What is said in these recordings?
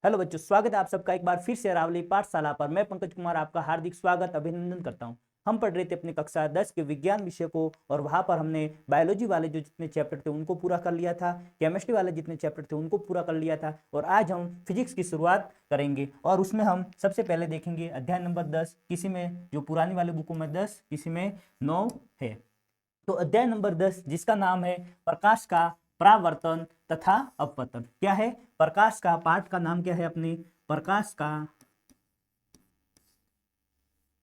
Hello बच्चों, स्वागत है आप सबका एक बार फिर से अरावली पाठशाला पर। मैं पंकज कुमार आपका हार्दिक स्वागत अभिनंदन करता हूं। हम पढ़ रहे थे अपनी कक्षा 10 के विज्ञान विषय को, और वहां पर हमने बायोलॉजी वाले जो जितने चैप्टर थे उनको पूरा कर लिया था, केमिस्ट्री वाले जितने चैप्टर थे उनको पूरा कर लिया था, और आज हम फिजिक्स की शुरुआत करेंगे। और उसमें हम सबसे पहले देखेंगे अध्याय नंबर 10। किसी में जो पुरानी वाली बुकों में 10, किसी में 9 है। तो अध्याय नंबर 10 जिसका नाम है प्रकाश का परावर्तन तथा अपवर्तन। क्या है? प्रकाश का पाठ का नाम क्या है अपने? प्रकाश का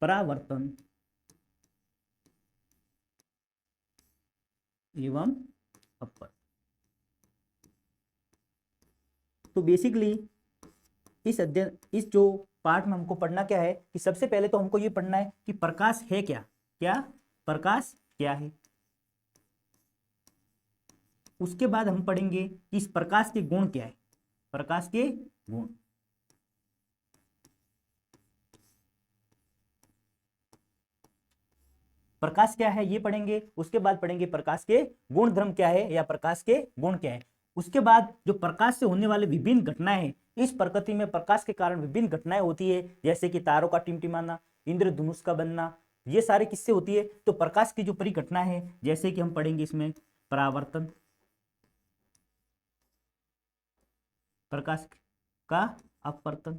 परावर्तन एवं अपवर्तन। तो बेसिकली इस जो पाठ में हमको पढ़ना क्या है कि सबसे पहले तो हमको ये पढ़ना है कि प्रकाश है क्या। क्या प्रकाश क्या है? उसके बाद हम पढ़ेंगे कि इस प्रकाश के गुण क्या है। प्रकाश के गुण। प्रकाश क्या है ये पढ़ेंगे। उसके बाद पढ़ेंगे प्रकाश के गुण धर्म क्या है, या प्रकाश के गुण क्या है। उसके बाद जो प्रकाश से होने वाले विभिन्न घटनाएं हैं, इस प्रकृति में प्रकाश के कारण विभिन्न घटनाएं होती है, जैसे कि तारों का टिमटिमाना, इंद्रधनुष का बनना, ये सारे किससे होती है? तो प्रकाश की जो परिघटना है, जैसे कि हम पढ़ेंगे इसमें परावर्तन, प्रकाश का अपवर्तन,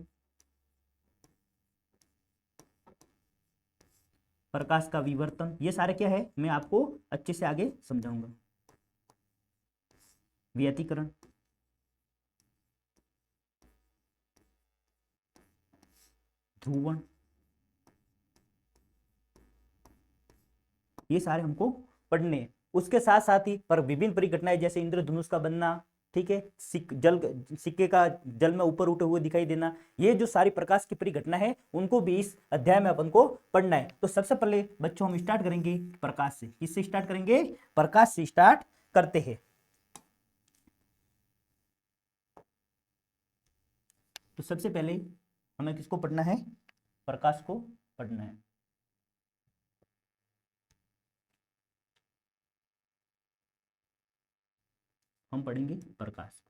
प्रकाश का विवर्तन, ये सारे क्या है मैं आपको अच्छे से आगे समझाऊंगा। व्यतिकरण, ध्रुवण, ये सारे हमको पढ़ने हैं। उसके साथ साथ ही पर विभिन्न परिघटनाएं जैसे इंद्रधनुष का बनना, ठीक है, सिक्के का जल में ऊपर उठे हुए दिखाई देना, ये जो सारी प्रकाश की परिघटना है उनको भी इस अध्याय में अपन को पढ़ना है। तो सबसे पहले बच्चों हम स्टार्ट करेंगे प्रकाश से। किससे स्टार्ट करेंगे? प्रकाश से स्टार्ट करते हैं। तो सबसे पहले हमें किसको पढ़ना है? प्रकाश को पढ़ना है। हम पढ़ेंगे प्रकाश।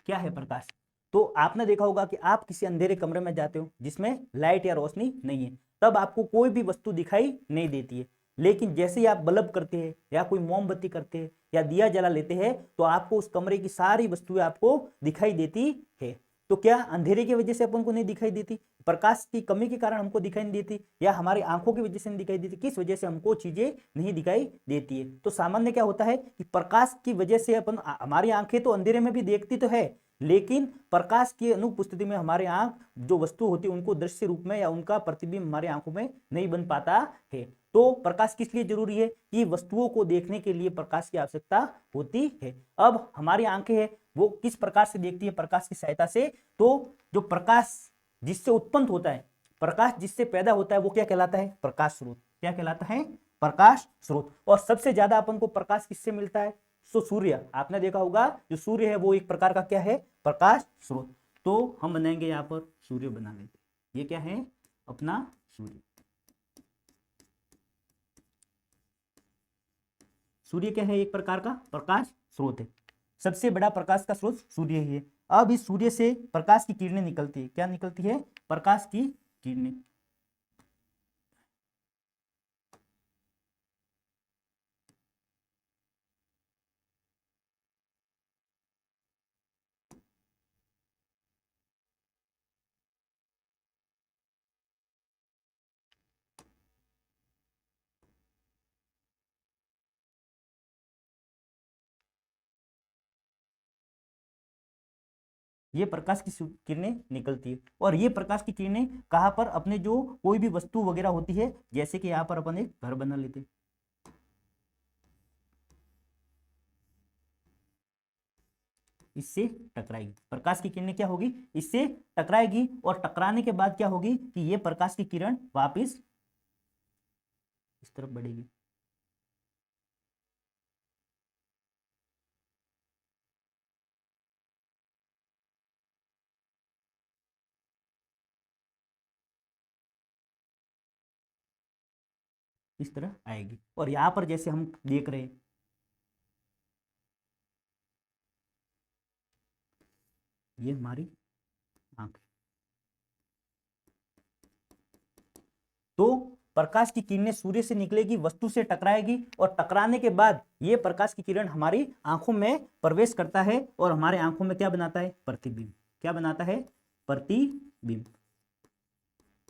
क्या है प्रकाश? तो आपने देखा होगा कि आप किसी अंधेरे कमरे में जाते हो जिसमें लाइट या रोशनी नहीं है, तब आपको कोई भी वस्तु दिखाई नहीं देती है। लेकिन जैसे ही आप बल्ब करते हैं या कोई मोमबत्ती करते हैं या दिया जला लेते हैं, तो आपको उस कमरे की सारी वस्तुएं आपको दिखाई देती है। तो क्या अंधेरे की वजह से अपन को नहीं दिखाई देती? प्रकाश की कमी के कारण हमको दिखाई नहीं देती, या हमारी आंखों की वजह से नहीं दिखाई देती? किस वजह से हमको चीजें नहीं दिखाई देती है? तो सामान्य क्या होता है कि प्रकाश की वजह से अपन, हमारी आंखें तो अंधेरे में भी देखती तो है, लेकिन प्रकाश की अनुपस्थिति में हमारे आंख जो वस्तु होती है उनको दृश्य रूप में या उनका प्रतिबिंब हमारे आंखों में नहीं बन पाता है। तो प्रकाश किस लिए जरूरी है? कि वस्तुओं को देखने के लिए प्रकाश की आवश्यकता होती है। अब हमारी आंखें हैं वो किस प्रकार से देखती है? प्रकाश की सहायता से। तो जो प्रकाश जिससे उत्पन्न होता है, प्रकाश जिससे पैदा होता है, वो क्या कहलाता है? प्रकाश स्रोत। क्या कहलाता है? प्रकाश स्रोत। और सबसे ज्यादा अपन को प्रकाश किससे मिलता है? तो सूर्य। आपने देखा होगा जो सूर्य है वो एक प्रकार का क्या है? प्रकाश स्रोत। तो हम बनाएंगे यहाँ पर सूर्य बना लेते। ये क्या है? अपना सूर्य। सूर्य क्या है? एक प्रकार का प्रकाश स्रोत है। सबसे बड़ा प्रकाश का स्रोत सूर्य ही है। अब इस सूर्य से प्रकाश की किरणें निकलती है। क्या निकलती है? प्रकाश की किरणें। ये प्रकाश की किरणें निकलती है। और ये प्रकाश की किरणें कहाँ पर? अपने जो कोई भी वस्तु वगैरह होती है, जैसे कि यहाँ पर अपन एक घर बना लेते हैं, इससे टकराएगी। प्रकाश की किरणें क्या होगी? इससे टकराएगी, और टकराने के बाद क्या होगी कि ये प्रकाश की किरण वापस इस तरफ बढ़ेगी। इस तरह आएगी। और यहाँ पर जैसे हम देख रहे हैं, ये हमारी आंख। तो प्रकाश की किरणें सूर्य से निकलेगी, वस्तु से टकराएगी और टकराने के बाद ये प्रकाश की किरण हमारी आंखों में प्रवेश करता है और हमारे आंखों में क्या बनाता है? प्रतिबिंब। क्या बनाता है? प्रतिबिंब।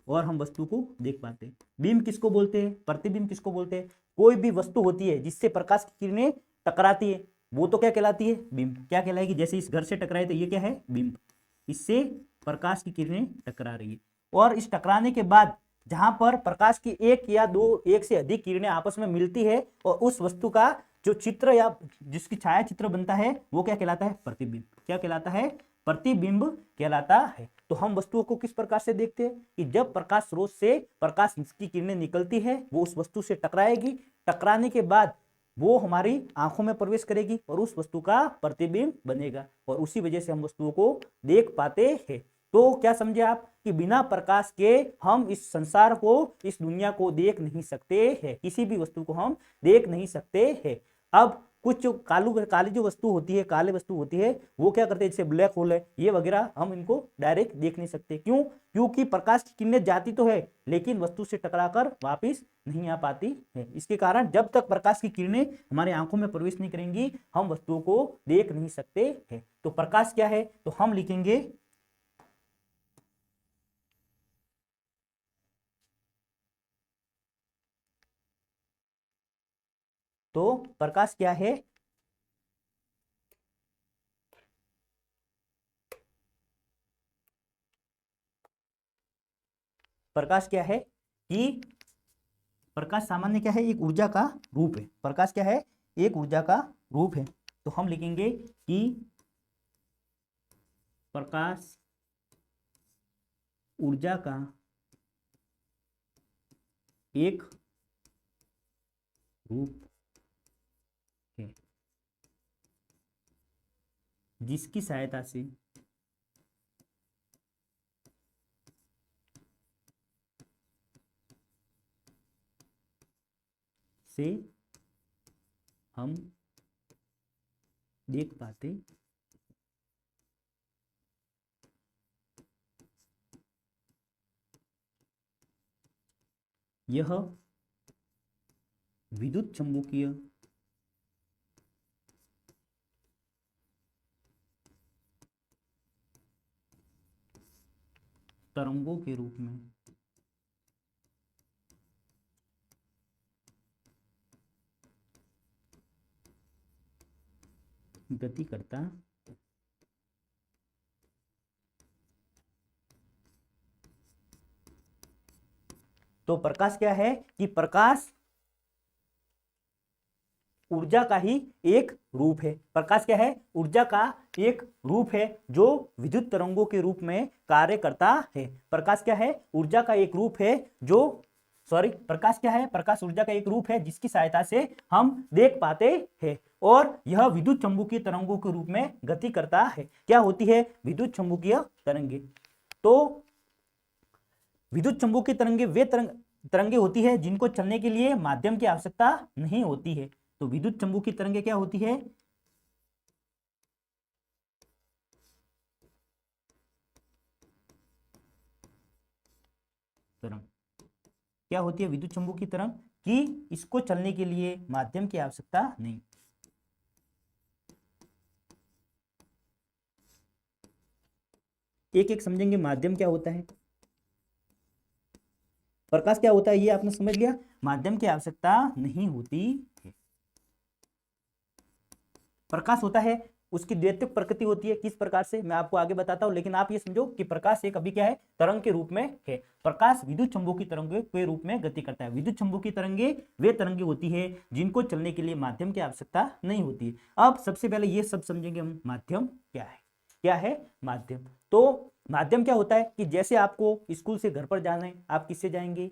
और हम वस्तु को देख पाते हैं। बिंब किसको बोलते हैं? प्रतिबिंब किसको बोलते हैं? कोई भी वस्तु होती है जिससे प्रकाश की किरणें टकराती है, वो तो क्या कहलाती है? बिंब। क्या कहलाएगी? जैसे इस घर से टकराए तो ये क्या है? बिंब। इससे प्रकाश की किरणें टकरा रही है और इस टकराने के बाद जहां पर प्रकाश की एक या दो, एक से अधिक किरणें आपस में मिलती है और उस वस्तु का जो चित्र या जिसकी छाया चित्र बनता है वो क्या कहलाता है? प्रतिबिंब। क्या कहलाता है? प्रतिबिंब कहलाता है। तो हम वस्तुओं को किस प्रकार से देखते हैं कि जब प्रकाश स्रोत से प्रकाश की किरणें निकलती है वो उस वस्तु से टकराएगी, टकराने के बाद वो हमारी आंखों में प्रवेश करेगी और उस वस्तु का प्रतिबिंब बनेगा और उसी वजह से हम वस्तुओं को देख पाते हैं। तो क्या समझे आप कि बिना प्रकाश के हम इस संसार को, इस दुनिया को देख नहीं सकते हैं, किसी भी वस्तु को हम देख नहीं सकते हैं। अब कुछ जो काली जो वस्तु होती है, काले वस्तु होती है, वो क्या करते हैं? जैसे ब्लैक होल है, ये वगैरह, हम इनको डायरेक्ट देख नहीं सकते। क्यों? क्योंकि प्रकाश की किरणें जाती तो है लेकिन वस्तु से टकराकर वापस नहीं आ पाती है। इसके कारण जब तक प्रकाश की किरणें हमारे आंखों में प्रवेश नहीं करेंगी हम वस्तुओं को देख नहीं सकते हैं। तो प्रकाश क्या है? तो हम लिखेंगे तो प्रकाश क्या है? प्रकाश क्या है कि प्रकाश सामान्य क्या है? एक ऊर्जा का रूप है। प्रकाश क्या है? एक ऊर्जा का रूप है। तो हम लिखेंगे कि प्रकाश ऊर्जा का एक रूप है जिसकी सहायता से हम देख पाते यह विद्युत चुम्बकीय तरंगों के रूप में गति करता तो प्रकाश क्या है कि प्रकाश ऊर्जा का ही एक रूप है। प्रकाश क्या है? ऊर्जा का एक रूप है जो विद्युत तरंगों के रूप में कार्य करता है। प्रकाश क्या है? ऊर्जा का एक रूप है जो प्रकाश क्या है? प्रकाश ऊर्जा का एक रूप है जिसकी सहायता से हम देख पाते हैं और यह विद्युत चुम्बकीय तरंगों के रूप में गति करता है। क्या होती है? विद्युत चुम्बकीय तरंगे। तो विद्युत चुम्बकीय तरंगे वे तरंगे होती है जिनको चलने के लिए माध्यम की आवश्यकता नहीं होती है। तो विद्युत चुम्बकीय तरंगे क्या होती है? तरंग क्या होती है? विद्युत चुम्बकीय तरंग कि इसको चलने के लिए माध्यम की आवश्यकता नहीं। एक एक समझेंगे माध्यम क्या होता है, प्रकाश क्या होता है, ये आपने समझ लिया। माध्यम की आवश्यकता नहीं होती है। प्रकाश होता है, उसकी द्वैतिक प्रकृति होती है। किस प्रकार से मैं आपको आगे बताता हूं, लेकिन आप ये समझो कि प्रकाश एक अभी क्या है? तरंग के रूप में है। प्रकाश विद्युत चुम्बकीय तरंगों के रूप में गति करता है। विद्युत चुम्बकीय तरंगे वे तरंगे होती है जिनको चलने के लिए माध्यम की आवश्यकता नहीं होती है। अब सबसे पहले ये सब समझेंगे हम, माध्यम क्या है। क्या है माध्यम? तो माध्यम क्या होता है कि जैसे आपको स्कूल से घर पर जाना है, आप किससे जाएंगे?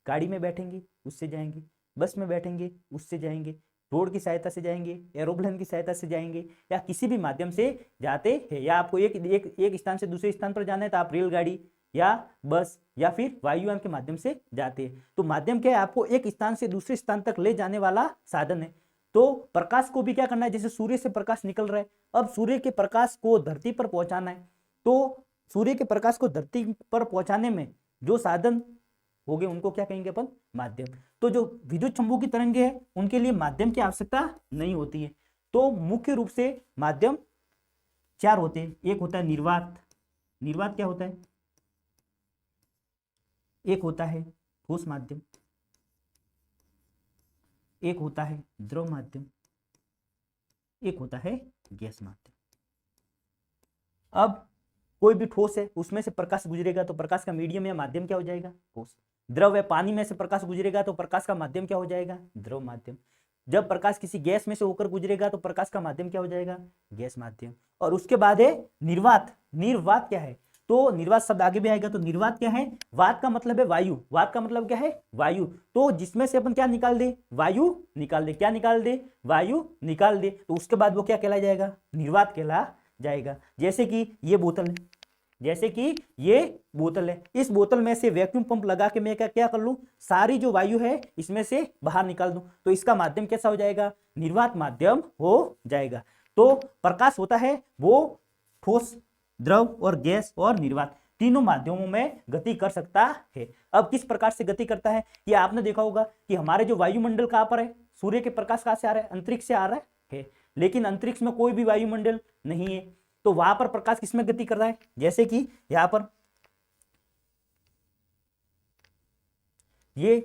गाड़ी में बैठेंगे, उससे जाएंगे। बस में बैठेंगे, उससे जाएंगे। रोड की सहायता से जाएंगे, एरोप्लेन की सहायता से जाएंगे, या किसी भी माध्यम से जाते हैं। या आपको एक स्थान से दूसरे स्थान पर जाना है तो आप रेलगाड़ी या बस या फिर वायुयान के माध्यम से जाते हैं। तो माध्यम क्या है? आपको एक स्थान से दूसरे स्थान तक ले जाने वाला साधन है। तो प्रकाश को भी क्या करना है, जैसे सूर्य से प्रकाश निकल रहा है, अब सूर्य के प्रकाश को धरती पर पहुंचाना है, तो सूर्य के प्रकाश को धरती पर पहुंचाने में जो साधन हो गए उनको क्या कहेंगे अपन, माध्यम। तो जो विद्युत चुंबकीय तरंगे हैं उनके लिए माध्यम की आवश्यकता नहीं होती है। तो मुख्य रूप से माध्यम चार होते हैं। एक होता है निर्वात, निर्वात क्या होता है, एक होता है ठोस माध्यम, एक होता है द्रव माध्यम, एक होता है गैस माध्यम। अब कोई भी ठोस है उसमें से प्रकाश गुजरेगा तो प्रकाश का मीडियम या माध्यम क्या हो जाएगा, ठोस। द्रव है, पानी में से प्रकाश गुजरेगा तो प्रकाश का माध्यम क्या हो जाएगा, द्रव माध्यम। जब प्रकाश किसी गैस में से होकर गुजरेगा तो प्रकाश का माध्यम क्या हो जाएगा, गैस माध्यम। और उसके बाद है निर्वात। निर्वात क्या है, तो निर्वात शब्द आगे भी आएगा। तो निर्वात क्या है, वात का मतलब है वायु, वात का मतलब क्या है, वायु। तो जिसमें से अपन क्या निकाल दे, वायु निकाल दे, क्या निकाल दे, वायु निकाल दे, तो उसके बाद वो क्या कहला जाएगा, निर्वात कहला जाएगा। जैसे कि ये बोतल है, जैसे कि ये बोतल है, इस बोतल में से वैक्यूम पंप लगा के मैं क्या कर लूं, सारी जो वायु है इसमें से बाहर निकाल दूं, तो इसका माध्यम कैसा हो जाएगा, निर्वात माध्यम हो जाएगा। तो प्रकाश होता है वो ठोस, द्रव और गैस और निर्वात तीनों माध्यमों में गति कर सकता है। अब किस प्रकार से गति करता है, ये आपने देखा होगा कि हमारे जो वायुमंडल कहां पर है, सूर्य के प्रकाश कहां से आ रहा है, अंतरिक्ष से आ रहा है, लेकिन अंतरिक्ष में कोई भी वायुमंडल नहीं है, तो वहां पर प्रकाश किसमें गति कर रहा है, जैसे कि यहां पर ये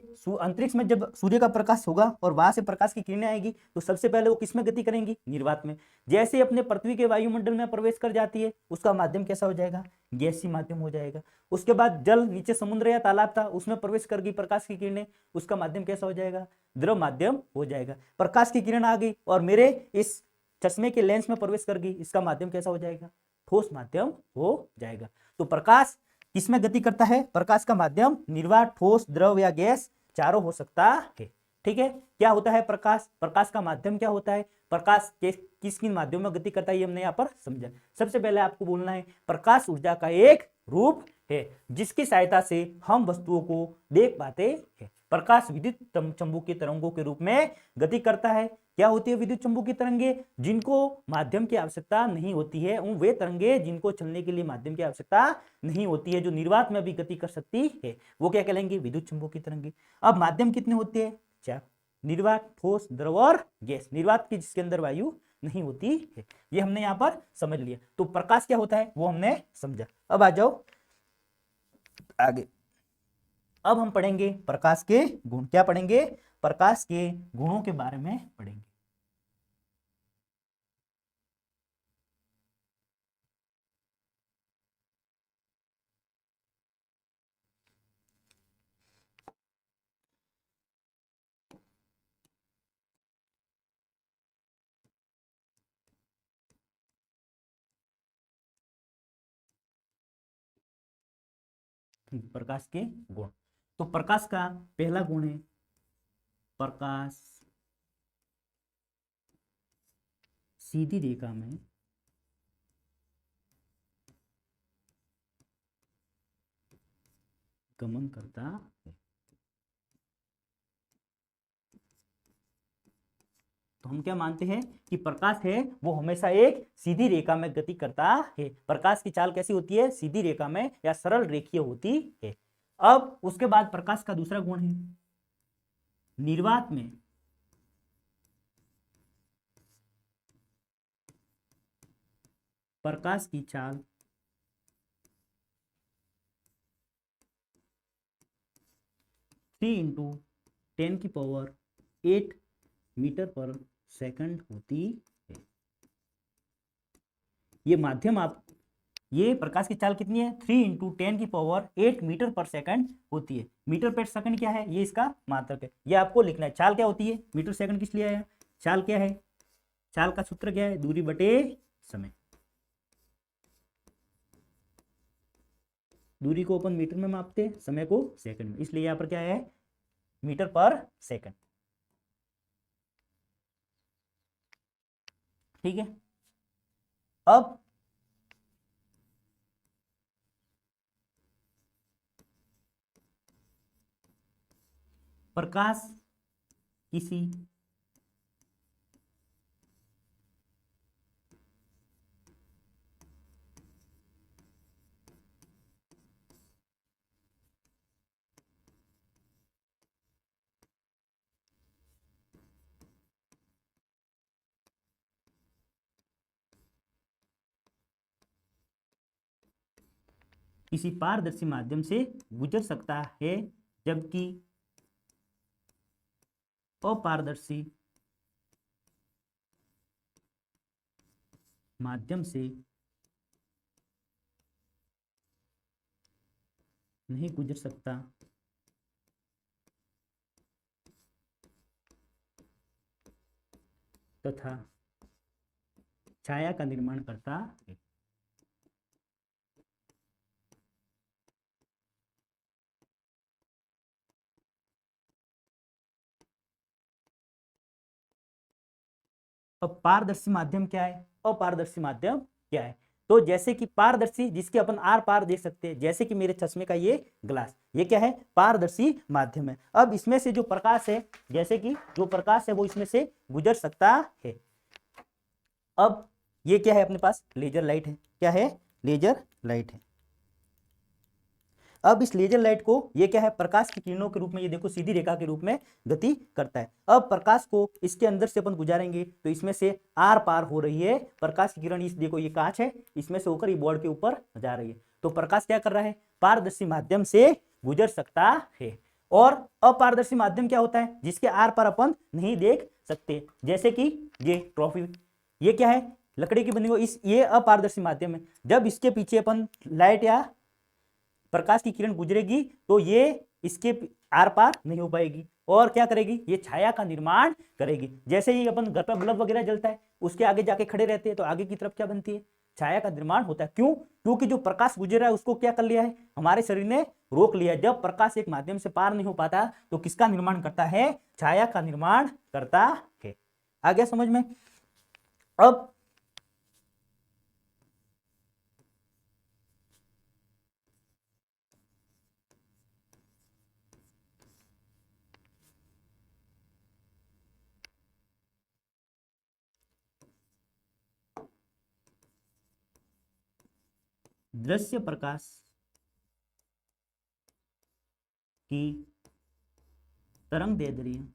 अंतरिक्ष में जब सूर्य का प्रकाश होगा और वहां से प्रकाश की किरणें आएगी तो सबसे पहले वो किसमें गति करेंगी, निर्वात में। जैसे अपने पृथ्वी के वायुमंडल में प्रवेश कर जाती है उसका माध्यम कैसा हो जाएगा, गैसीय माध्यम हो जाएगा। उसके बाद जल नीचे समुद्र या तालाब था उसमें प्रवेश कर गई प्रकाश की किरणें, उसका माध्यम कैसा हो जाएगा, द्रव माध्यम हो जाएगा। प्रकाश की किरण आ गई और मेरे इस चश्मे के लेंस में प्रवेश कर गई, इसका माध्यम कैसा हो जाएगा, ठोस माध्यम हो जाएगा। तो प्रकाश किसमें गति करता है, प्रकाश का माध्यम निर्वात, ठोस, द्रव या गैस चारों हो सकता है। ठीक है, क्या होता है प्रकाश, प्रकाश का माध्यम क्या होता है, प्रकाश किस किन माध्यम में गति करता है ये हमने यहाँ पर समझा। सबसे पहले आपको बोलना है प्रकाश ऊर्जा का एक रूप है जिसकी सहायता से हम वस्तुओं को देख पाते हैं। प्रकाश विद्युत चुंबकीय तरंगों के रूप में गति करता है। क्या होती है विद्युत चुंबकीय तरंगे, जिनको माध्यम की आवश्यकता नहीं होती है, वे तरंगे जिनको चलने के लिए माध्यम की आवश्यकता नहीं होती है, जो निर्वात में भी गति कर सकती है, वो क्या कहलाएंगे, विद्युत चुंबकीय तरंगे। अब माध्यम कितने होते हैं, चार, निर्वात, ठोस, द्रव और गैस। निर्वात की जिसके अंदर वायु नहीं होती है, ये हमने यहां पर समझ लिया। तो प्रकाश क्या होता है वो हमने समझा। अब आ जाओ आगे, अब हम पढ़ेंगे प्रकाश के गुण। क्या पढ़ेंगे, प्रकाश के गुणों के बारे में पढ़ेंगे। प्रकाश के गुण, तो प्रकाश का पहला गुण है प्रकाश सीधी रेखा में गमन करता है। तो हम क्या मानते हैं कि प्रकाश है वो हमेशा एक सीधी रेखा में गति करता है। प्रकाश की चाल कैसी होती है, सीधी रेखा में या सरल रेखीय होती है। अब उसके बाद प्रकाश का दूसरा गुण है निर्वात में प्रकाश की चाल 3 × 10⁸ मीटर पर सेकंड होती है। ये माध्यम आप, ये प्रकाश की चाल कितनी है, 3 × 10⁸ मीटर पर सेकंड होती है। मीटर पर सेकंड क्या है, ये इसका मात्रक है, ये आपको लिखना है। चाल क्या होती है, मीटर सेकंड किस लिए आया, चाल क्या है, चाल का सूत्र क्या है, दूरी बटे समय। दूरी को अपन मीटर में मापते हैं, समय को सेकंड में, इसलिए यहां पर क्या है, मीटर पर सेकंड। ठीक है, अब प्रकाश किसी किसी पारदर्शी माध्यम से गुजर सकता है, जबकि अपारदर्शी माध्यम से नहीं गुजर सकता तथा छाया का निर्माण करता है। अब पारदर्शी माध्यम क्या है, अपारदर्शी माध्यम क्या है? तो जैसे कि पारदर्शी जिसके अपन आर पार देख सकते हैं, जैसे कि मेरे चश्मे का ये ग्लास, ये क्या है? पारदर्शी माध्यम है। अब इसमें से जो प्रकाश है, जैसे कि जो प्रकाश है वो इसमें से गुजर सकता है। अब ये क्या है? अपने पास लेजर लाइट है। क्या है? लेजर लाइट है। अब इस लेजर लाइट को ये क्या है? प्रकाश की किरणों के रूप में, ये देखो सीधी रेखा के रूप में गति करता है। अब प्रकाश को इसके अंदर से अपन गुजारेंगे तो इसमें से आर पार हो रही है प्रकाश की किरण। इस देखो ये कांच है, इसमें से होकर ये बोर्ड के ऊपर जा रही है। तो प्रकाश क्या कर रहा है? पारदर्शी माध्यम से गुजर सकता है। और अपारदर्शी माध्यम क्या होता है? जिसके आर पार अपन नहीं देख सकते, जैसे कि ये ट्रॉफी, ये क्या है? लकड़ी की बनी हुई। इस ये अपारदर्शी माध्यम है। जब इसके पीछे अपन लाइट या प्रकाश की किरण गुजरेगी तो ये इसके आर पार नहीं हो पाएगी और क्या करेगी? ये छाया का निर्माण करेगी। जैसे ही अपन घर पर बल्ब वगैरह जलता है, उसके आगे जाके खड़े रहते हैं तो आगे की तरफ क्या बनती है? छाया का निर्माण होता है। क्यों? क्योंकि जो प्रकाश गुजर रहा है उसको क्या कर लिया है? हमारे शरीर ने रोक लिया है। जब प्रकाश एक माध्यम से पार नहीं हो पाता तो किसका निर्माण करता है? छाया का निर्माण करता है। आ गया समझ में? अब दृश्य प्रकाश की तरंग दैर्ध्य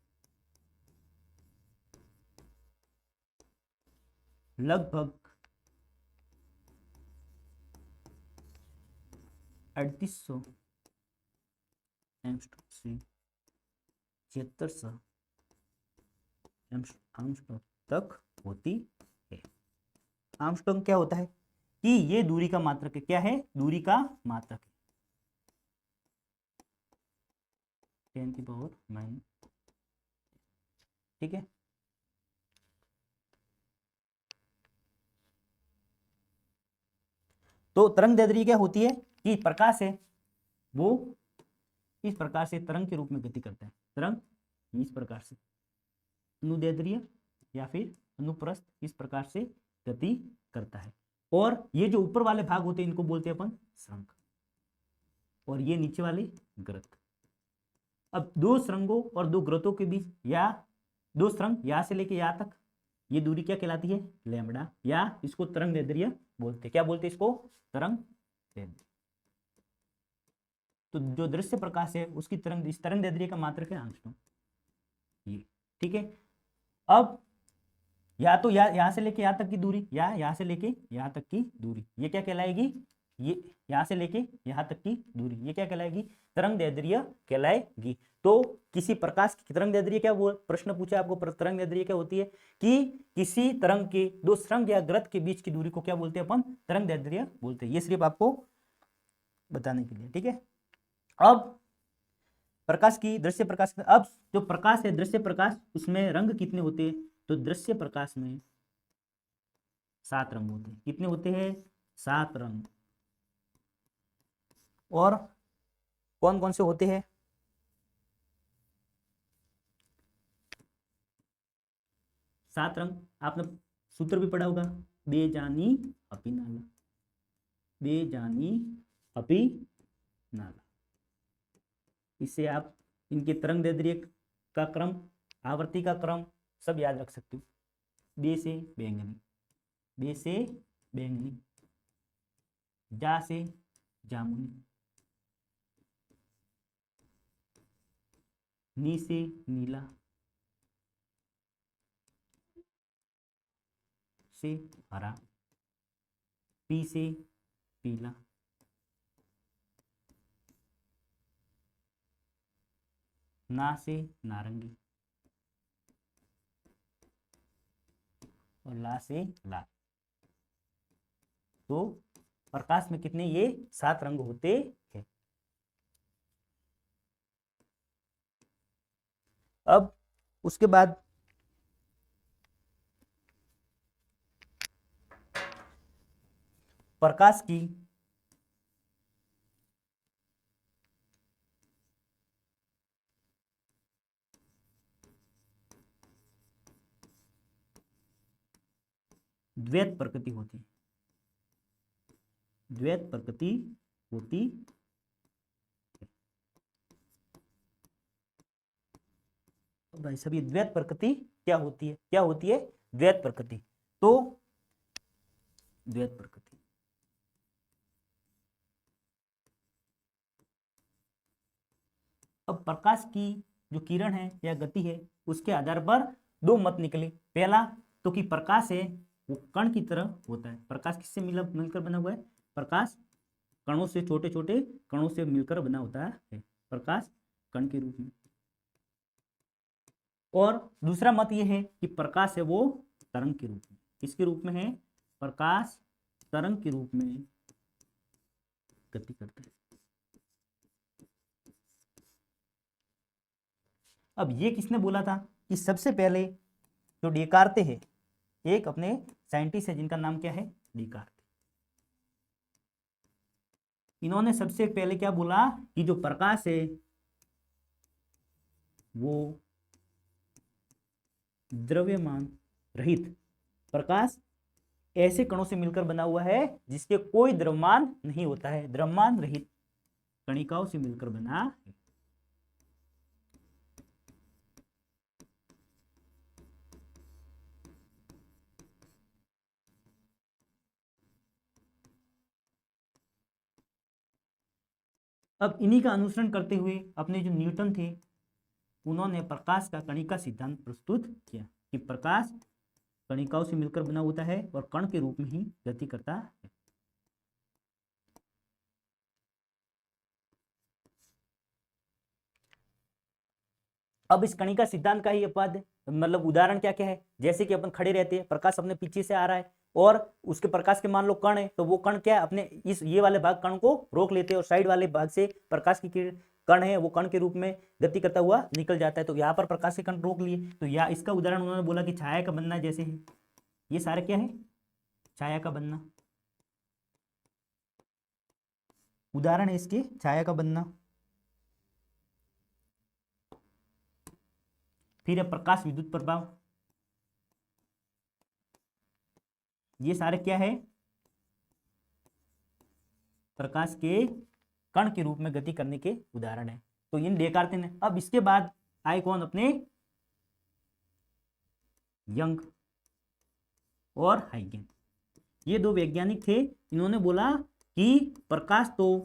लगभग 3800 एंगस्ट्रॉम से 7600 आर्मस्ट्रांग तक होती है। आर्मस्ट्रांग क्या होता है? कि ये दूरी का मात्रक है। क्या है? दूरी का मात्रक है। 10⁻⁹ ठीक है। तो तरंग दैर्ध्य क्या होती है? कि प्रकाश है वो इस प्रकार से तरंग के रूप में गति करता है। तरंग इस प्रकार से अनुदैर्ध्य या फिर अनुप्रस्थ इस प्रकार से गति करता है। और ये जो ऊपर वाले भाग होते हैं इनको बोलते हैं अपन स्रंग, और ये नीचे वाले ग्रत। अब दो स्रंगों और दो ग्रतों के बीच, या दो स्रंग यहां से लेके यहां तक, ये दूरी क्या कहलाती है? लैम्बडा, या इसको तरंग दैर्ध्य बोलते हैं। क्या बोलते हैं इसको? तरंग दैर्ध्य। तो जो दृश्य प्रकाश है उसकी तरंग, इस तरंग दैर्ध्य का मात्रक है आंगस्ट्रॉम। ये ठीक है। अब या तो यहां से लेके यहां तक की दूरी, या यहां से लेके यहां तक की दूरी, ये क्या कहलाएगी? ये यहां से लेके यहां तक की दूरी, ये क्या कहलाएगी? तरंग दैर्ध्य कहलाएगी। तो किसी प्रकाश की तरंग दैर्ध्य क्या, वो प्रश्न पूछा आपको, तरंग दैर्ध्य क्या होती है? कि किसी तरंग के दो स्रंग या ग्रत के बीच की दूरी को क्या बोलते हैं अपन? तरंग दैर्ध्य बोलते हैं। ये सिर्फ आपको बताने के लिए, ठीक है। अब प्रकाश की दृश्य प्रकाश, अब जो प्रकाश है दृश्य प्रकाश, उसमें रंग कितने होते हैं? तो दृश्य प्रकाश में 7 रंग होते हैं। कितने होते हैं? 7 रंग। और कौन कौन से होते हैं? सात रंग आपने सूत्र भी पढ़ा होगा, बेजानी अपी नाला, बेजानी अपी नाला। इससे आप इनके तरंग दैर्ध्य का क्रम, आवृत्ति का क्रम सब याद रख सकते हो। बे से बैंगनी, बे से बैंगनी, जा से जामुनी, नी से नीला, से हरा, पी से पीला, ना से नारंगी और ला से लाल। तो प्रकाश में कितने ये 7 रंग होते हैं। अब उसके बाद प्रकाश की द्वैत प्रकृति होती है, द्वैत प्रकृति होती है। भाई सभी द्वैत प्रकृति क्या होती है, क्या होती है, द्वैत प्रकृति। तो द्वैत प्रकृति अब प्रकाश की जो किरण है या गति है उसके आधार पर दो मत निकले। पहला तो कि प्रकाश है वो कण की तरह होता है। प्रकाश किससे मिलकर बना हुआ है, प्रकाश कणों से, छोटे छोटे कणों से मिलकर बना होता है प्रकाश कण के रूप में। और दूसरा मत ये है कि प्रकाश है वो तरंग के रूप में। किसके रूप में है, प्रकाश तरंग के रूप में गति करता है। अब ये किसने बोला था कि सबसे पहले जो डेकार्ते है, एक अपने साइंटिस्ट है जिनका नाम क्या है, डेकार्ते। इन्होंने सबसे पहले क्या बोला कि जो प्रकाश है वो द्रव्यमान रहित, प्रकाश ऐसे कणों से मिलकर बना हुआ है जिसके कोई द्रव्यमान नहीं होता है, द्रव्यमान रहित कणिकाओं से मिलकर बना है। अब इन्हीं का अनुसरण करते हुए अपने जो न्यूटन थे उन्होंने प्रकाश का कणिका सिद्धांत प्रस्तुत किया कि प्रकाश कणिकाओं से मिलकर बना होता है और कण के रूप में ही गति करता है। अब इस कणिका सिद्धांत का ही अपवाद मतलब उदाहरण क्या क्या है, जैसे कि अपन खड़े रहते हैं, प्रकाश अपने पीछे से आ रहा है और उसके प्रकाश के मान लो कण है, तो वो कण क्या है अपने इस ये वाले भाग कण को रोक लेते हैं और साइड वाले भाग से प्रकाश की किरण कण है वो कण के रूप में गति करता हुआ निकल जाता है। तो यहाँ पर प्रकाश के कण रोक लिए, तो या इसका उदाहरण उन्होंने बोला कि छाया का बनना जैसे है, ये सारे क्या है, छाया का बनना, उदाहरण है इसके छाया का बनना। फिर है प्रकाश विद्युत प्रभाव, ये सारे क्या है, प्रकाश के कण के रूप में गति करने के उदाहरण है। तो इन डेकार्ते ने। अब इसके बाद आए कौन, अपने यंग और हाइगेन, ये दो वैज्ञानिक थे। इन्होंने बोला कि प्रकाश तो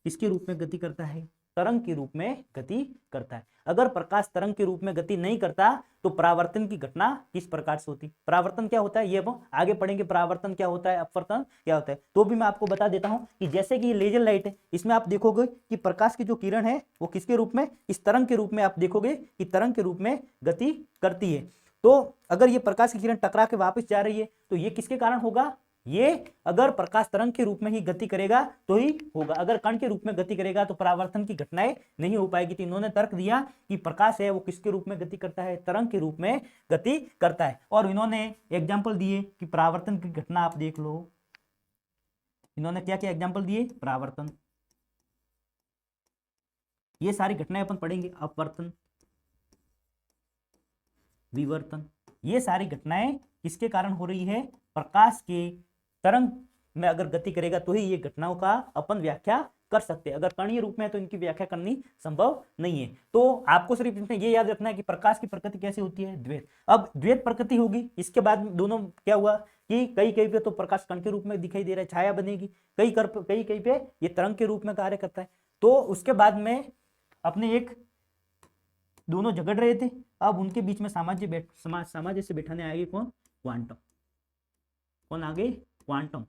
किसके रूप में गति करता है, तरंग के रूप में गति करता है। अगर प्रकाश तरंग के रूप में गति नहीं करता तो परावर्तन की घटना किस प्रकार से होती, परावर्तन क्या होता है ये हम आगे पढ़ेंगे, परावर्तन क्या होता है, अपवर्तन क्या होता है। तो भी मैं आपको बता देता हूं कि जैसे कि ये लेजर लाइट है, इसमें आप देखोगे कि प्रकाश की जो किरण है वो किसके रूप में, इस तरंग के रूप में आप देखोगे कि तरंग के रूप में गति करती है। तो अगर ये प्रकाश की किरण टकरा के वापस जा रही है तो ये किसके कारण होगा, ये अगर प्रकाश तरंग के रूप में ही गति करेगा तो ही होगा, अगर कण के रूप में गति करेगा तो परावर्तन की घटनाएं नहीं हो पाएगी। तो इन्होंने तर्क दिया कि प्रकाश है वो किसके रूप में गति करता है, तरंग के रूप में गति करता है। और इन्होंने एग्जाम्पल दिए कि परावर्तन की घटना आप देख लो, इन्होंने क्या क्या एग्जाम्पल दिए, परावर्तन, ये सारी घटनाएं अपन पढ़ेंगे, अपवर्तन, विवर्तन, ये सारी घटनाएं किसके कारण हो रही है, प्रकाश के तरंग में अगर गति करेगा तो ही ये घटनाओं का अपन व्याख्या कर सकते हैं। अगर कणीय रूप में है तो इनकी व्याख्या करनी संभव नहीं है। तो आपको सिर्फ इसमें ये याद रखना है कि प्रकाश की प्रकृति कैसे होती है, द्वैत। अब द्वैत प्रकृति होगी, इसके बाद दोनों क्या हुआ कि कई कहीं पे तो प्रकाश कण के रूप में दिखाई दे रहा है, छाया बनेगी, कई कहीं पे ये तरंग के रूप में कार्य करता है। तो उसके बाद में अपने एक दोनों झगड़ रहे थे, अब उनके बीच में सामंजस्य से बैठाने आएगी कौन, क्वांटम। कौन आगे, क्वांटम।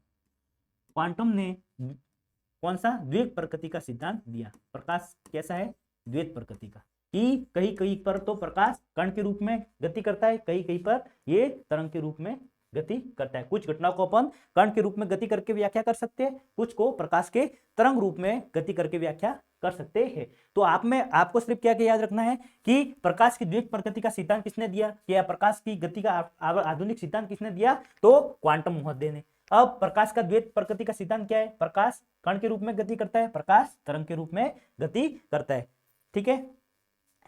क्वांटम ने कौन सा, द्वैत प्रकृति का सिद्धांत दिया। प्रकाश कैसा है, द्वैत प्रकृति का। कि कहीं कहीं पर तो प्रकाश कण के रूप में गति करता है, कहीं कहीं पर ये तरंग के रूप में गति करता है। कुछ घटनाओं को अपन कण के रूप में गति करके व्याख्या कर सकते हैं, कुछ को प्रकाश के तरंग रूप में गति करके व्याख्या कर सकते हैं। तो आपको सिर्फ क्या याद रखना है कि प्रकाश की द्वैत प्रकृति का सिद्धांत किसने दिया, या प्रकाश की गति का आधुनिक सिद्धांत किसने दिया, तो क्वांटम महोदय ने। अब प्रकाश का द्वैत प्रकृति का सिद्धांत क्या है, प्रकाश कण के रूप में गति करता है, प्रकाश तरंग के रूप में गति करता है। ठीक है,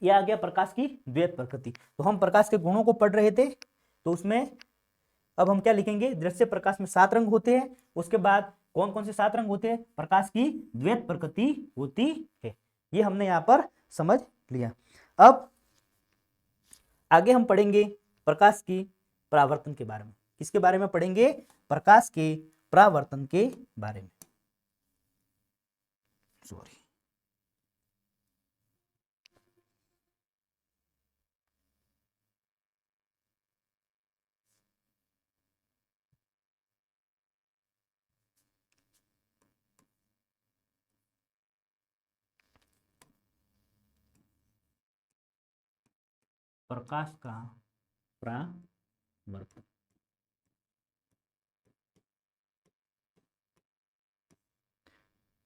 यह आ गया प्रकाश की द्वैत प्रकृति। तो हम प्रकाश के गुणों को पढ़ रहे थे, तो उसमें अब हम क्या लिखेंगे, दृश्य प्रकाश में 7 रंग होते हैं। उसके बाद कौन कौन से 7 रंग होते हैं, प्रकाश की द्वैत प्रकृति होती है। ये हमने यहां पर समझ लिया। अब आगे हम पढ़ेंगे प्रकाश की परावर्तन के बारे में। किसके बारे में पढ़ेंगे, प्रकाश के परावर्तन के बारे में। सॉरी, प्रकाश का परावर्तन।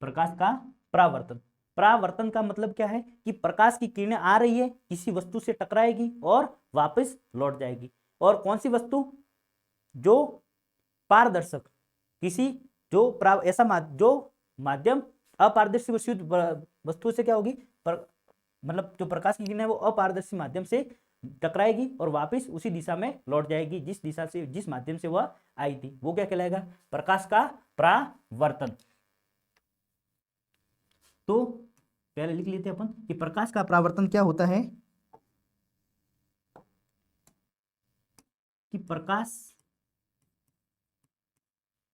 प्रकाश का परावर्तन, परावर्तन का मतलब क्या है कि प्रकाश की किरणें आ रही है, किसी वस्तु से टकराएगी और वापस लौट जाएगी। और कौन सी वस्तु, जो पारदर्शक, किसी जो जो माध्यम अपारदर्शी वस्तु से क्या होगी, मतलब जो प्रकाश की किरण है वो अपारदर्शी माध्यम से टकराएगी और वापस उसी दिशा में लौट जाएगी जिस दिशा से, जिस माध्यम से वह आई थी। वो क्या कहलाएगा, प्रकाश का परावर्तन। तो पहले लिख लेते हैं अपन कि प्रकाश का परावर्तन क्या होता है, कि प्रकाश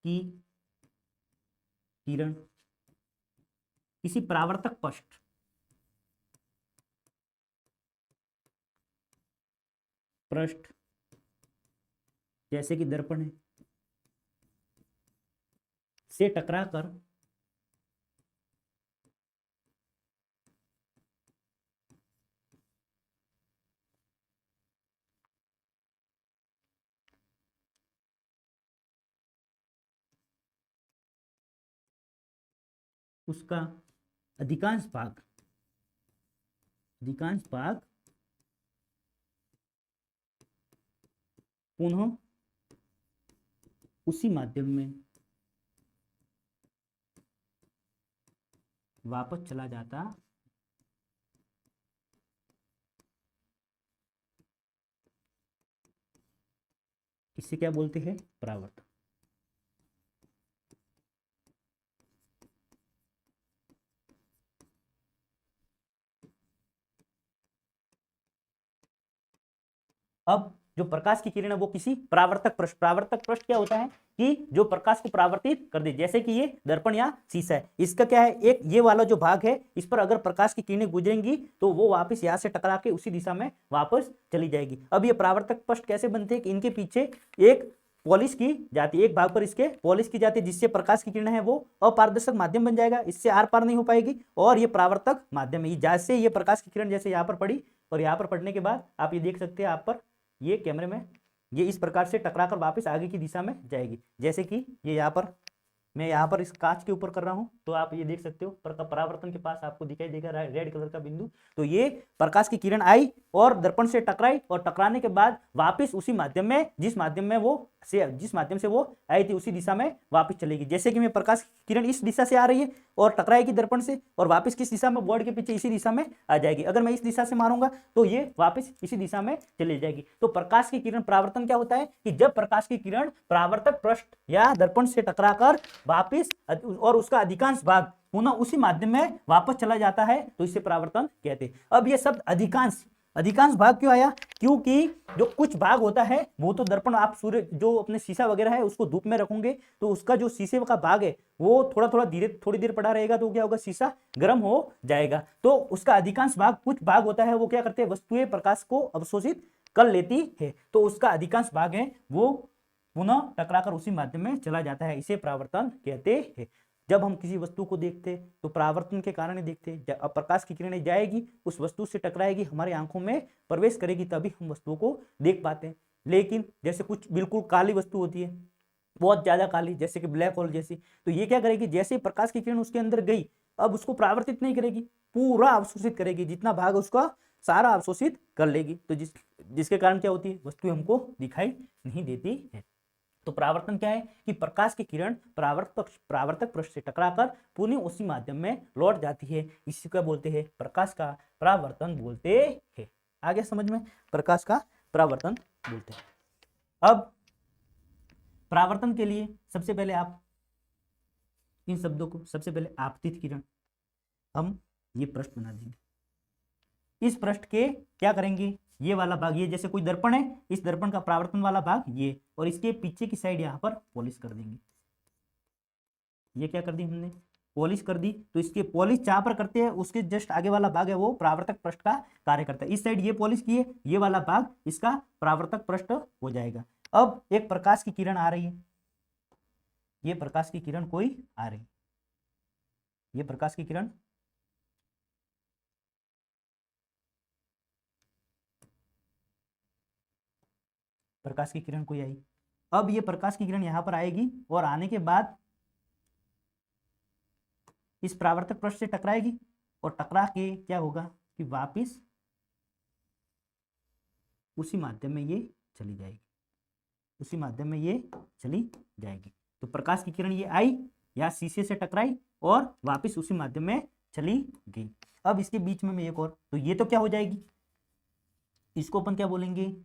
की किरण किसी परावर्तक पृष्ठ जैसे कि दर्पण है से टकराकर उसका अधिकांश भाग पुनः उसी माध्यम में वापस चला जाता इसे क्या बोलते हैं, परावर्तन। अब जो प्रकाश की किरण है वो किसी परावर्तक पृष्ठ क्या होता है कि जो प्रकाश को परावर्तित कर दे, जैसे कि ये दर्पण या शीशा है, इसका क्या है, एक ये वाला जो भाग है इस पर अगर प्रकाश की किरणें गुजरेंगी तो वो वापस यहाँ से टकरा के उसी दिशा में वापस चली जाएगी। अब ये परावर्तक पृष्ठ कैसे बनते हैं कि इनके पीछे एक पॉलिश की जाती है, एक भाग पर इसके पॉलिश की जाती है, जिससे प्रकाश की किरण है वो अपारदर्शक माध्यम बन जाएगा, इससे आर पार नहीं हो पाएगी और ये परावर्तक माध्यम है। जैसे ये प्रकाश की किरण जैसे यहाँ पर पड़ी और यहाँ पर पड़ने के बाद आप ये देख सकते हैं, आप पर ये कैमरे में ये इस प्रकार से टकराकर वापस आगे की दिशा में जाएगी। जैसे कि ये यहाँ पर मैं यहाँ पर इस कांच के ऊपर कर रहा हूँ, तो आप ये देख सकते हो परावर्तन के पास आपको दिखाई देगा रेड कलर का बिंदु। तो ये प्रकाश की किरण आई और दर्पण से टकराई और टकराने के बाद वापस उसी माध्यम में जिस माध्यम से वो आई थी उसी दिशा में वापस चलेगी। जैसे कि मैं प्रकाश की किरण इस दिशा से आ रही है और टकराएगी दर्पण से और वापस किस दिशा में, बोर्ड के पीछे इसी दिशा में आ जाएगी। अगर मैं इस दिशा से मारूंगा तो ये वापस इसी दिशा में चली जाएगी। तो प्रकाश की किरण परावर्तन क्या होता है कि जब प्रकाश की किरण परावर्तक पृष्ठ या दर्पण से टकराकर वापस और उसका अधिकांश भाग पुनः उसी माध्यम में वापस चला जाता है तो इसे परावर्तन कहते हैं। अब ये शब्द अधिकांश भाग क्यों आया, क्योंकि जो कुछ भाग होता है वो तो दर्पण, आप सूर्य जो अपने शीशा वगैरह है उसको धूप में रखोगे तो उसका जो शीशे का भाग है वो थोड़ी देर पड़ा रहेगा तो क्या होगा, शीशा गर्म हो जाएगा। तो उसका अधिकांश भाग, कुछ भाग होता है वो क्या करते हैं, वस्तुएं प्रकाश को अवशोषित कर लेती है, तो उसका अधिकांश भाग है वो पुनः टकराकर उसी माध्यम में चला जाता है, इसे परावर्तन कहते हैं। जब हम किसी वस्तु को देखते तो परावर्तन के कारण ही देखते हैं। अब प्रकाश की किरणें जाएगी, उस वस्तु से टकराएगी, हमारी आंखों में प्रवेश करेगी, तभी हम वस्तुओं को देख पाते हैं। लेकिन जैसे कुछ बिल्कुल काली वस्तु होती है, बहुत ज्यादा काली, जैसे कि ब्लैक होल जैसी, तो ये क्या करेगी, जैसे प्रकाश की किरण उसके अंदर गई, अब उसको परावर्तित नहीं करेगी, पूरा अवशोषित करेगी, जितना भाग उसका सारा अवशोषित कर लेगी। तो जिसके कारण क्या होती है, वस्तु हमको दिखाई नहीं देती है। तो परावर्तन क्या है कि प्रकाश की किरण परावर्तक पृष्ठ से टकराकर पुनः उसी माध्यम में लौट जाती है। इसी को बोलते हैं, प्रकाश का परावर्तन बोलते हैं। आगे समझ में, प्रकाश का परावर्तन बोलते हैं। अब परावर्तन के लिए सबसे पहले आप इन शब्दों को, सबसे पहले आपतित किरण, हम ये पृष्ठ बना देंगे। इस पृष्ठ के क्या करेंगे, ये वाला भाग, ये जैसे कोई दर्पण है, इस दर्पण का परावर्तन वाला भाग ये, और इसके पीछे की साइड यहाँ पर पॉलिश कर देंगे। ये क्या कर दी हमने, पॉलिश कर दी। तो इसके पॉलिश जहां पर करते हैं उसके जस्ट आगे वाला भाग है वो परावर्तक पृष्ठ का कार्य करता है। इस साइड ये पॉलिश किए, ये वाला भाग इसका परावर्तक पृष्ठ हो जाएगा। अब एक प्रकाश की किरण आ रही है, ये प्रकाश की किरण कोई आ रही है, ये प्रकाश की किरण कोई आई। अब ये प्रकाश की किरण यहां पर आएगी और आने के बाद इस परावर्तक पृष्ठ से टकराएगी और टकरा के क्या होगा कि वापस उसी माध्यम में ये चली जाएगी, उसी माध्यम में ये चली जाएगी। तो प्रकाश की किरण ये आई, या शीशे से टकराई और वापस उसी माध्यम में चली गई। अब इसके बीच में एक और, तो ये तो क्या हो जाएगी, इसको अपन क्या बोलेंगे,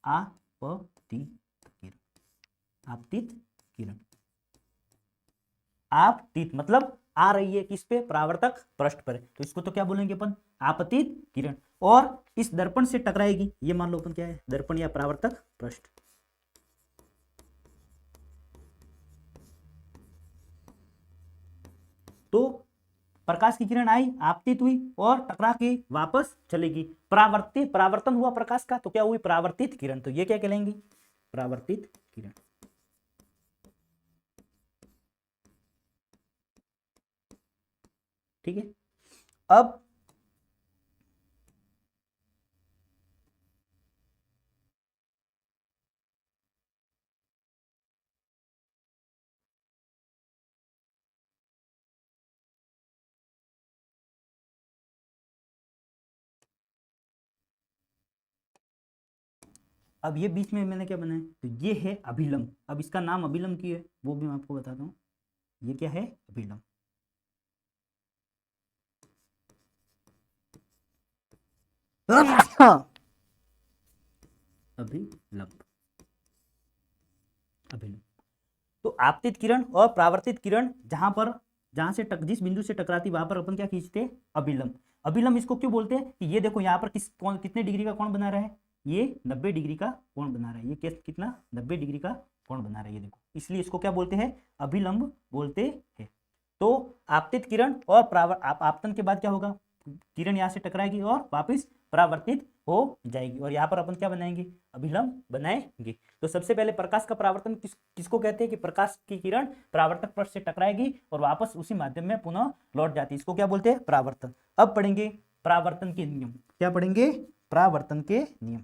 आपतित किरण। आपतित किरण, आपतित मतलब आ रही है किस पे, परावर्तक पृष्ठ पर, तो इसको तो क्या बोलेंगे अपन, आपतित किरण। और इस दर्पण से टकराएगी, ये मान लो अपन क्या है, दर्पण या परावर्तक पृष्ठ। तो प्रकाश की किरण आई, आपतित हुई और टकरा के वापस चलेगी। परावर्तन हुआ प्रकाश का, तो क्या हुई, परावर्तित किरण। तो ये क्या कहलाएंगी, परावर्तित किरण। ठीक है। अब ये बीच में मैंने क्या बनाया, तो ये है अभिलंब। अब इसका नाम अभिलंब की है, वो भी मैं आपको बताता हूं। ये क्या है, अभिलंब। अभिलंब, अभिलंब। तो आपतित किरण और परावर्तित किरण जहां से जिस बिंदु से टकराती वहां पर अपन क्या खींचते हैं, अभिलंब। अभिलंब इसको क्यों बोलते हैं कि ये देखो यहाँ पर कितने डिग्री का कोण बना रहा है, ये 90 डिग्री का कोण बना रहा है। ये कितना, 90 डिग्री का कोण बना रहा है, ये देखो, इसलिए इसको क्या बोलते हैं, अभिलंब बोलते हैं। तो आपतित किरण और आपतन के बाद क्या होगा, किरण यहाँ से टकराएगी और वापस परावर्तित हो जाएगी, और यहाँ पर अपन क्या बनाएंगे, अभिलंब बनाएंगे। तो सबसे पहले प्रकाश का परावर्तन किसको कहते हैं कि प्रकाश की किरण परावर्तक पृष्ठ से टकराएगी और वापस उसी माध्यम में पुनः लौट जाती है, इसको क्या बोलते हैं, परावर्तन। अब पढ़ेंगे परावर्तन के नियम। क्या पढ़ेंगे, परावर्तन के नियम।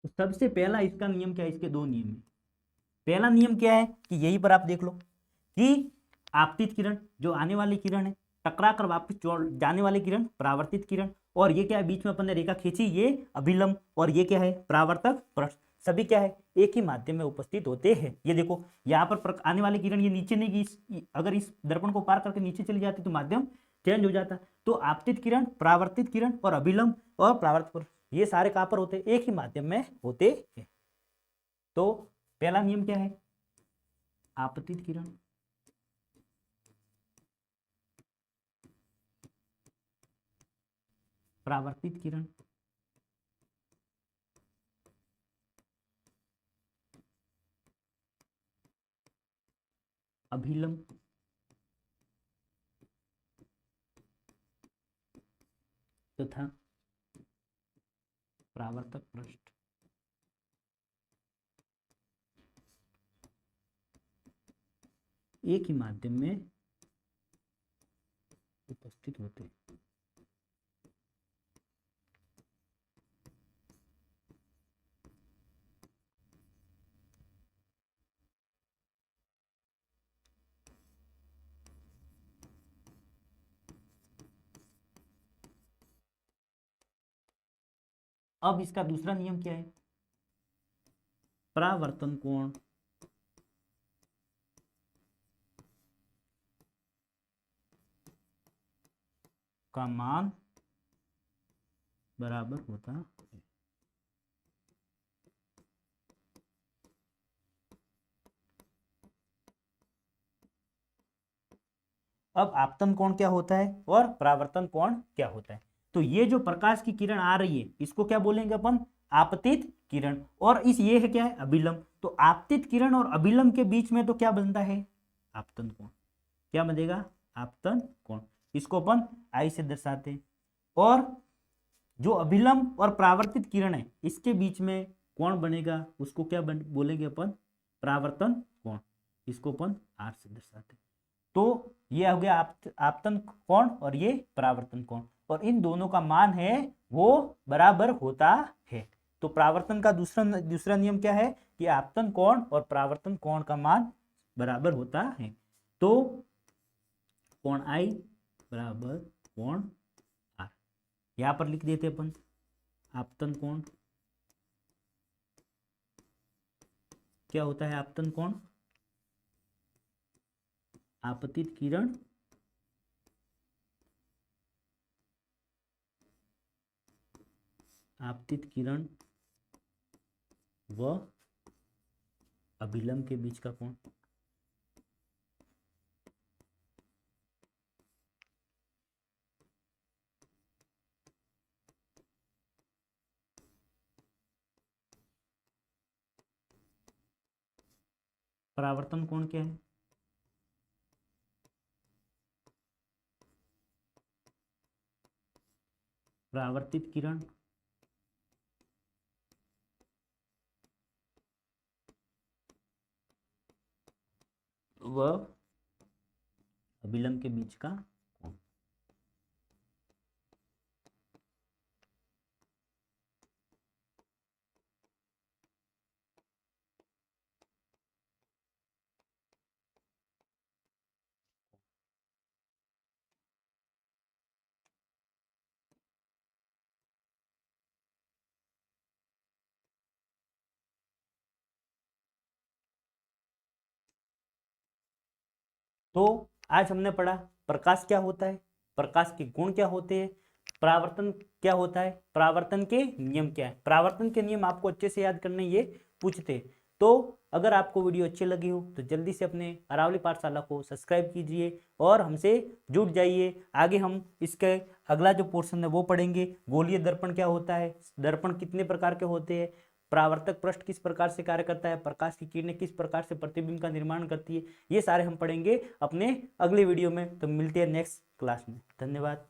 तो सबसे पहला इसका नियम क्या है, इसके दो नियम है। पहला नियम क्या है कि यहीं पर आप देख लो कि आपतित किरण जो आने वाली किरण है, टकरा कर वापस जाने वाली किरण परावर्तित किरण, और ये क्या है, बीच में अपन ने रेखा खींची, ये अभिलंब, और ये क्या है, परावर्तक पृष्ठ। सभी क्या है, एक ही माध्यम में उपस्थित होते हैं। ये देखो यहाँ पर आने वाली किरण ये नीचे नहीं गई, अगर इस दर्पण को पार करके नीचे चली जाती तो माध्यम चेंज हो जाता। तो आपतित किरण, परावर्तित किरण और अभिलंब और परावर्तित, ये सारे कहाँ पर होते हैं? एक ही माध्यम में होते हैं। तो पहला नियम क्या है? आपतित किरण, परावर्तित किरण, अभिलंब तथा परावर्तक पृष्ठ एक ही माध्यम में उपस्थित होते हैं। अब इसका दूसरा नियम क्या है? परावर्तन कोण का मान बराबर होता है। अब आपतन कोण क्या होता है और परावर्तन कोण क्या होता है? तो ये जो प्रकाश की किरण आ रही है इसको क्या बोलेंगे अपन? आपतित किरण। और इस ये है क्या है? अभिलंब। तो आपतित किरण और अभिलंब के बीच में तो क्या बनता है? आपतन कोण। क्या बनेगा? आपतन कोण। इसको अपन आई से दर्शाते हैं। और जो अभिलंब और परावर्तित किरण है इसके बीच में कोण बनेगा उसको क्या बोलेंगे अपन? परावर्तन कोण। इसको अपन आर से दर्शाते हैं। तो ये हो गया आपतन कोण और ये परावर्तन कोण, और इन दोनों का मान है वो बराबर होता है। तो परावर्तन का दूसरा नियम क्या है? कि आपतन कोण और परावर्तन कोण का मान बराबर होता है। तो कोण आई बराबर कोण आर, यहां पर लिख देते अपन आपतन कोण क्या होता है? आपतन कोण आपतित किरण व अभिलंब के बीच का कोण। परावर्तन कोण क्या है? परावर्तित किरण व अभिलंब के बीच का कोण। तो आज हमने पढ़ा प्रकाश क्या होता है, प्रकाश के गुण क्या होते हैं, परावर्तन क्या होता है, परावर्तन के नियम क्या है। परावर्तन के नियम आपको अच्छे से याद करने ये पूछते हैं। तो अगर आपको वीडियो अच्छी लगी हो तो जल्दी से अपने अरावली पाठशाला को सब्सक्राइब कीजिए और हमसे जुड़ जाइए। आगे हम इसके अगला जो पोर्शन है वो पढ़ेंगे। गोलीय दर्पण क्या होता है, दर्पण कितने प्रकार के होते हैं, परावर्तक पृष्ठ किस प्रकार से कार्य करता है, प्रकाश की किरणें किस प्रकार से प्रतिबिंब का निर्माण करती है, ये सारे हम पढ़ेंगे अपने अगले वीडियो में। तो मिलते हैं नेक्स्ट क्लास में। धन्यवाद।